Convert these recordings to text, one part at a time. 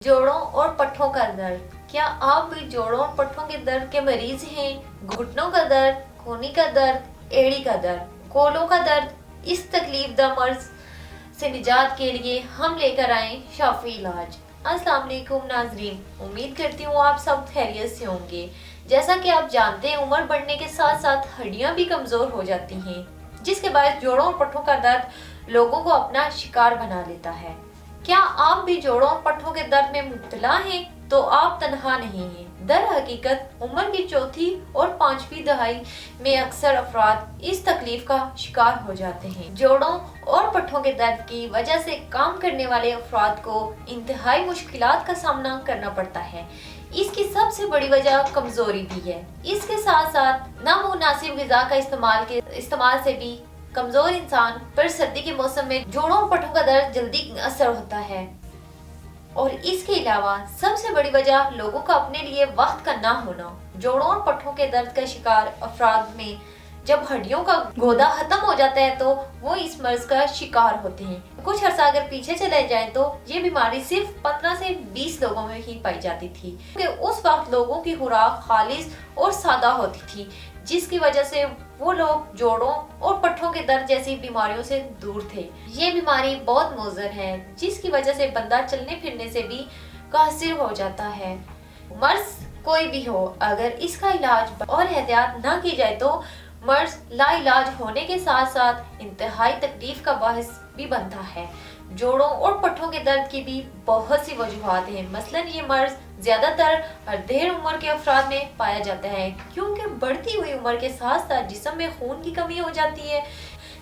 जोड़ों और पट्टों का दर्द। क्या आप भी जोड़ों और पट्टों के दर्द के मरीज हैं? घुटनों का दर्द, कोहनी का दर्द, एड़ी का दर्द, कोलों का दर्द, इस तकलीफ दा मर्ज से निजात के लिए हम लेकर आए शाफी इलाज। अस्सलाम वालेकुम नाजरीन, उम्मीद करती हूँ आप सब खैरियत से होंगे। जैसा कि आप जानते हैं, उम्र बढ़ने के साथ साथ हड्डियां भी कमजोर हो जाती हैं, जिसके बाद जोड़ों और पट्टों का दर्द लोगों को अपना शिकार बना लेता है। क्या आप भी जोड़ों और पट्टों के दर्द में मुब्तला हैं? तो आप तनहा नहीं हैं। दर हकीकत उम्र की चौथी और पांचवी दहाई में अक्सर अफराद इस तकलीफ का शिकार हो जाते हैं। जोड़ों और पट्टों के दर्द की वजह से काम करने वाले अफराद को इंतहाई मुश्किलात का सामना करना पड़ता है। इसकी सबसे बड़ी वजह कमजोरी भी है। इसके साथ साथ नामुनासिब ग़िज़ा का इस्तेमाल से भी कमजोर इंसान पर सर्दी के मौसम में जोड़ों और पट्टों का दर्द जल्दी असर होता है। और इसके अलावा सबसे बड़ी वजह लोगों का अपने लिए वक्त का ना होना। जोड़ों और पट्टों के दर्द का शिकार अफराद में जब हड्डियों का गोदा खत्म हो जाता है तो वो इस मर्ज का शिकार होते हैं। कुछ अर्सा अगर पीछे चले जाएं तो ये बीमारी सिर्फ 15 से 20 लोगों में ही पाई जाती थी, क्योंकि उस वक्त लोगों की खुराक खालिस और सादा होती थी, जिसकी वजह से वो लोग जोड़ों और पट्टों के दर्द जैसी बीमारियों से दूर थे। ये बीमारी बहुत मुज़र है, जिसकी वजह से बंदा चलने फिरने से भी कासिर हो जाता है। मर्ज कोई भी हो, अगर इसका इलाज और एहतियात ना की जाए तो मर्ज लाइलाज होने के साथ साथ इंतहाई तकलीफ का बाहिस भी बनता है। जोड़ों और पट्टों के दर्द की भी बहुत सी वजूहात हैं। मसलन ये मर्ज ज्यादातर अर्धेर उम्र के अफराद में पाया जाता है, क्योंकि बढ़ती हुई उम्र के साथ साथ जिस्म में खून की कमी हो जाती है,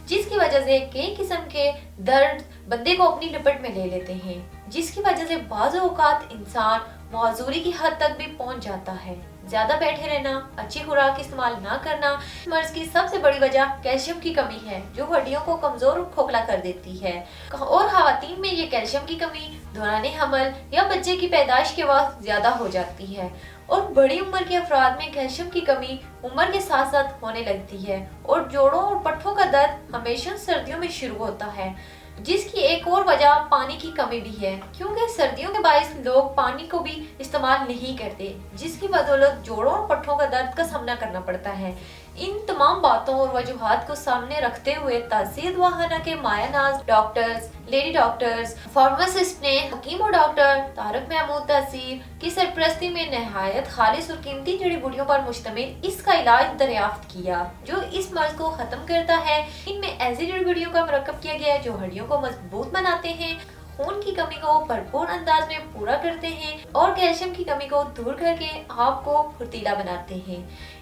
जिसकी वजह से कई किस्म के दर्द बंदे को अपनी लपेट में ले लेते हैं, जिसकी वजह से बाज़ औक़ात इंसान माजूरी की हद तक भी पहुंच जाता है। ज्यादा बैठे रहना, अच्छी खुराक इस्तेमाल ना करना मर्ज की सबसे बड़ी वजह कैल्शियम की कमी है, जो हड्डियों को कमजोर और खोखला कर देती है। और खवातीन में ये कैल्शियम की कमी दौरान हमल या बच्चे की पैदाइश के वक्त ज्यादा हो जाती है। और बड़ी उम्र के अफराद में कैल्शियम की कमी उम्र के साथ साथ होने लगती है। और जोड़ों और पट्टों का दर्द हमेशा सर्दियों में शुरू होता है, जिसकी एक और वजह पानी की कमी भी है, क्योंकि सर्दियों के बायस लोग पानी को भी इस्तेमाल नहीं करते, जिसकी बदौलत जोड़ों और पट्टों का दर्द का सामना करना पड़ता है। इन तमाम बातों और वजूहात को सामने रखते हुए तहसील दवाखाना के मायानाज डॉक्टर्स, लेडी डॉक्टर्स, फार्मासिस्ट ने हकीम और डॉक्टर तारक महमूद तहसील की सरपरस्ती में नहायत खालिस और कीमती जड़ी बूटियों पर मुश्तमिल इसका इलाज दरियाफ्त किया, जो इस मर्ज को खत्म करता है। इनमें ऐसी जड़ी बूटियों का मरकब किया गया है जो हड्डियों को मजबूत बनाते हैं, खून की कमी को भरपूर अंदाज में पूरा करते हैं और कैल्शियम की कमी को दूर करके आपको फुर्तीला बनाते हैं।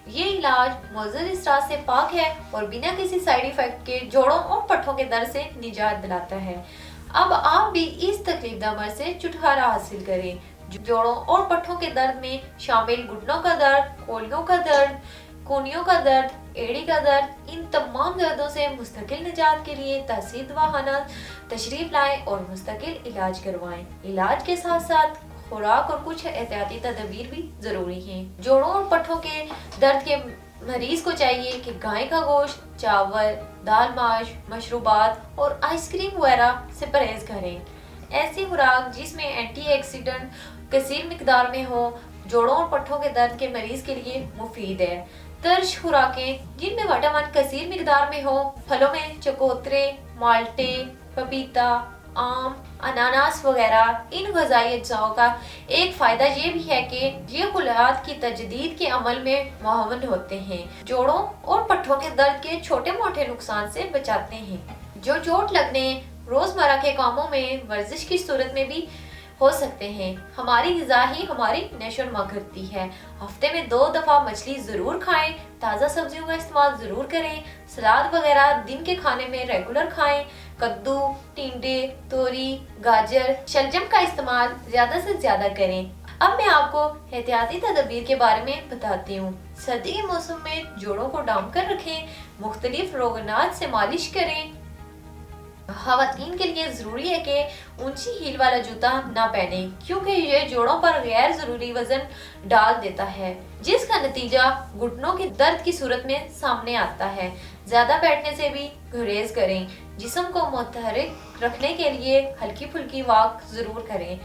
ये इलाज मुज़र इसरात से पाक है और बिना किसी साइड इफेक्ट के जोड़ों और पट्टों के दर्द से निजात दिलाता है। अब आप भी इस तकलीफदा मर्ज से छुटकारा हासिल करें। जोड़ों और पट्टों के दर्द में शामिल घुटनों का दर्द, कोहनियों का दर्द, कोहनियों का दर्द, एड़ी का दर्द, इन तमाम दर्दों से मुस्तकिल निजात के लिए तहसील दवाखाना तशरीफ लाएं और मुस्तकिल इलाज करवाएं। इलाज के साथ साथ खुराक और कुछ एहतियाती तदबीर भी जरूरी हैं। जोड़ों और पट्टों के दर्द के मरीज को चाहिए कि गाय का गोश्त, चावल, दाल माश, मशरूबात और आइसक्रीम वगैरह से परहेज करें। ऐसी खुराक जिसमें एंटीऑक्सीडेंट कसीर मिकदार में हो जोड़ों और पट्टों के दर्द के मरीज के लिए मुफीद है। तर्श खुराकें जिनमें विटामिन कसीर मिकदार में हो, फलों में चकोतरे, माल्टे, पपीता, आम, अनानास वगैरह, इन ग़िज़ाई अज्जाओं का एक फ़ायदा ये भी है कि ये खुलात की तजदीद के अमल में मुआवन होते हैं, जोड़ों और पट्टों के दर्द के छोटे मोटे नुकसान से बचाते हैं, जो चोट लगने, रोज़मर्रा के कामों में, वर्जिश की सूरत में भी हो सकते हैं। हमारी ग़िज़ा ही हमारी नशोनुमा करती है। हफ्ते में 2 दफ़ा मछली ज़रूर खाएं, ताज़ा सब्जियों का इस्तेमाल ज़रूर करें, सलाद वगैरह दिन के खाने में रेगुलर खाएं, कद्दू, टिंडे, तोरी, गाजर, शलजम का इस्तेमाल ज़्यादा से ज़्यादा करें। अब मैं आपको एहतियाती तदबीर के बारे में बताती हूँ। सर्दी के मौसम में जोड़ों को डाम कर रखें, मुख्तलिफ रोगनात से मालिश करें। खवातीन के लिए जरूरी है कि ऊंची हील वाला जूता ना पहने, क्योंकि ये जोड़ों पर गैर जरूरी वजन डाल देता है, जिसका नतीजा घुटनों के दर्द की सूरत में सामने आता है। ज्यादा बैठने से भी गुरेज करें। जिस्म को मुतहरिक रखने के लिए हल्की फुल्की वॉक जरूर करें।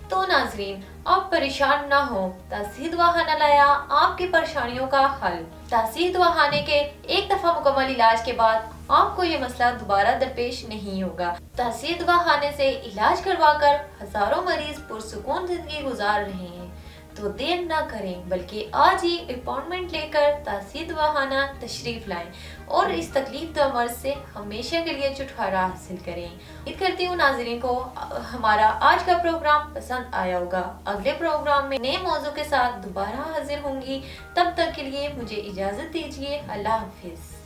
تو ناظرین آپ پریشان نہ ہو، تاثیر دواخانہ لایا آپ کی پریشانیوں کا حل۔ تاثیر دواخانے کے ایک دفعہ مکمل علاج کے بعد آپ کو یہ مسئلہ دوبارہ درپیش نہیں ہوگا۔ تاثیر دواخانے سے علاج کروا کر ہزاروں مریض پرسکون زندگی گزار رہے ہیں، تو دیر نہ کریں بلکہ آج ہی اپائنٹمنٹ لے کر تاثیر دواخانہ تشریف لائیں اور اس تکلیف دہ مرض سے ہمیشہ کے لیے چھٹکارا حاصل کریں۔ امید کرتی ہوں ناظرین کو ہمارا آج کا پروگرام پسند آیا ہوگا۔ اگلے پروگرام میں نئے موضوع کے ساتھ دوبارہ حاضر ہوں گی، تب تک کے لیے مجھے اجازت دیجیے۔ اللہ حافظ۔